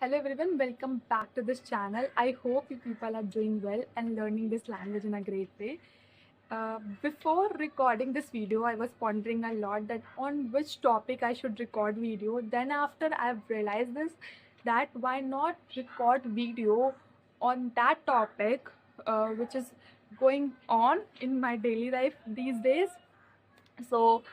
Hello everyone, welcome back to this channel. I hope you people are doing well and learning this language in a great way. Before recording this video, I was pondering a lot that on which topic I should record video. Then after I've realized this, that why not record video on that topic which is going on in my daily life these days. So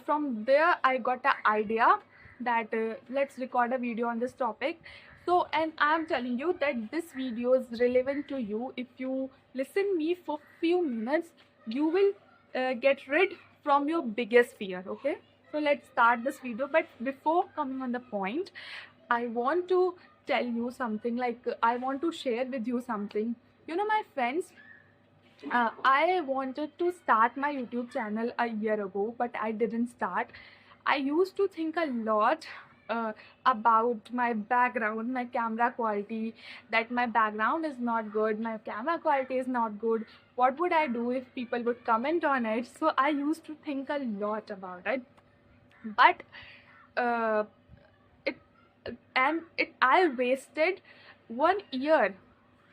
from there I got an idea that let's record a video on this topic. So and I'm telling you that this video is relevant to you. If you listen me for few minutes, you will get rid from your biggest fear. Okay, so let's start this video. But before coming on the point, I want to tell you something, like I want to share with you something. You know, my friends, I wanted to start my YouTube channel a year ago, but I didn't start. I used to think a lot about my background, my camera quality, that my background is not good, my camera quality is not good. What would I do if people would comment on it? So I used to think a lot about it. But uh, it I wasted 1 year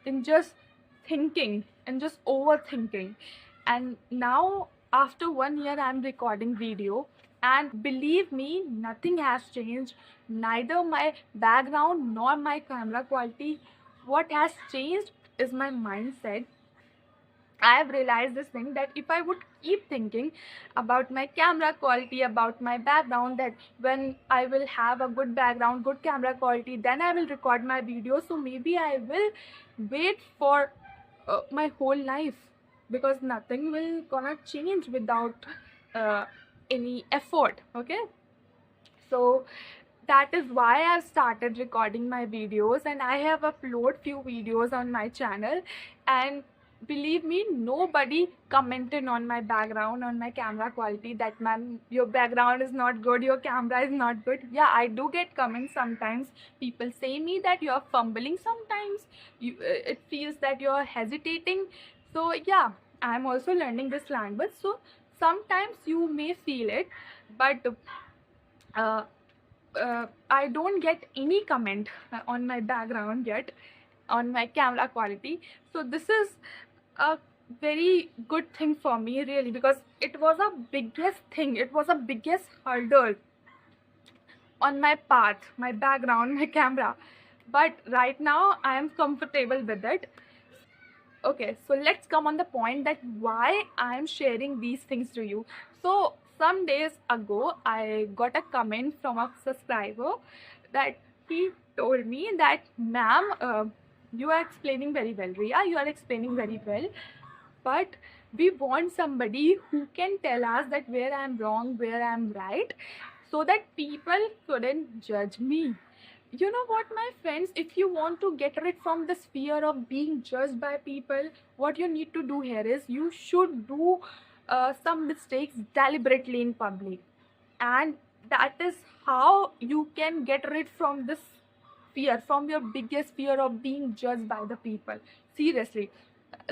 in just thinking and just overthinking, and now after 1 year I'm recording video, and believe me, nothing has changed, neither my background nor my camera quality. What has changed is my mindset. I have realized this thing, that if I would keep thinking about my camera quality, about my background, that when I will have a good background, good camera quality, then I will record my video. So maybe I will wait for my whole life, because nothing will gonna change without uh, any effort. Okay, so that is why I've started recording my videos, and I have uploaded few videos on my channel. And believe me, nobody commented on my background, on my camera quality, that ma'am, your background is not good, your camera is not good. Yeah, I do get comments sometimes. People say me that you're fumbling sometimes, it feels that you're hesitating. So yeah, I'm also learning this language, so sometimes you may feel it. But uh, I don't get any comment on my background yet, on my camera quality. So this is a very good thing for me, really, because it was a biggest thing. It was a biggest hurdle on my path, my background, my camera. But right now I am comfortable with it. Okay, so let's come on the point, that why I'm sharing these things to you. So some days ago I got a comment from a subscriber, that he told me that, ma'am, you are explaining very well, Ria, you are explaining very well, but we want somebody who can tell us that where I'm wrong, where I'm right, so that people couldn't judge me. You know what, my friends, if you want to get rid from this fear of being judged by people, what you need to do here is, you should do some mistakes deliberately in public, and that is how you can get rid from this fear, from your biggest fear of being judged by the people. Seriously,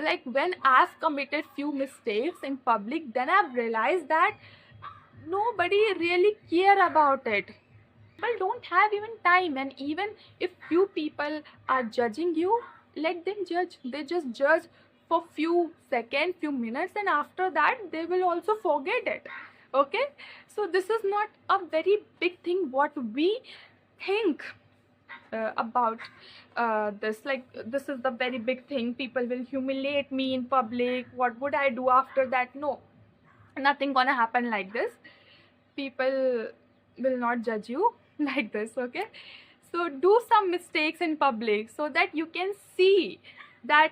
like when I've committed few mistakes in public, then I've realized that nobody really care about it. People don't have even time, and even if few people are judging you, let them judge. They just judge for few seconds, few minutes, and after that they will also forget it. Okay, so this is not a very big thing what we think about this. Like, this is the very big thing, people will humiliate me in public, what would I do after that? No, nothing gonna happen like this. People will not judge you like this. Okay, so do some mistakes in public, so that you can see that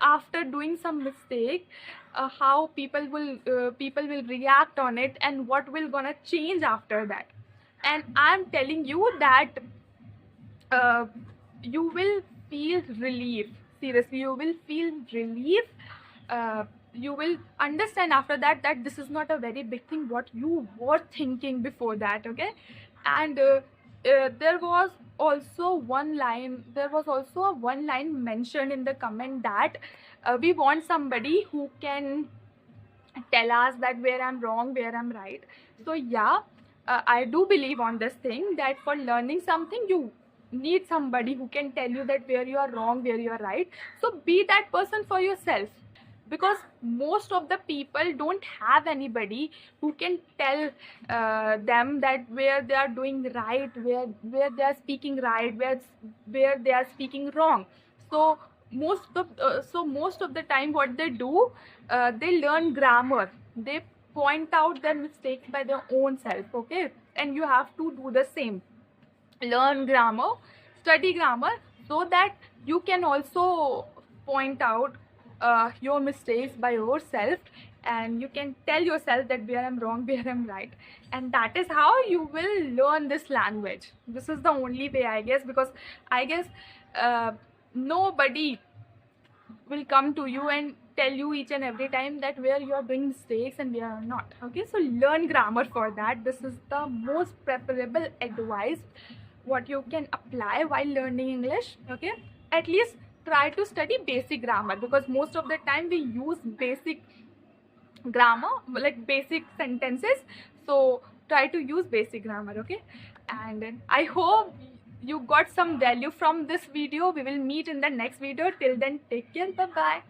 after doing some mistake, how people will react on it, and what will gonna change after that. And I'm telling you that uh, you will feel relief. Seriously, you will feel relief. You will understand after that, that this is not a very big thing what you were thinking before that. Okay, and there was also a one line mentioned in the comment, that we want somebody who can tell us that where I'm wrong, where I'm right. So yeah, I do believe on this thing, that for learning something, you need somebody who can tell you that where you are wrong, where you are right. So be that person for yourself, because most of the people don't have anybody who can tell them that where they are doing right, where they are speaking right, where they are speaking wrong. So most of the time what they do, they learn grammar, they point out their mistakes by their own self. Okay, and you have to do the same. Learn grammar, study grammar, so that you can also point out your mistakes by yourself, and you can tell yourself that where I'm wrong, where I'm right. And that is how you will learn this language. This is the only way, I guess, because I guess nobody will come to you and tell you each and every time that where you are doing mistakes and where you are not. Okay, so learn grammar for that. This is the most preferable advice what you can apply while learning English. Okay, at least try to study basic grammar, because most of the time we use basic grammar, like basic sentences. So try to use basic grammar. Okay, and I hope you got some value from this video. We will meet in the next video. Till then, take care. Bye bye.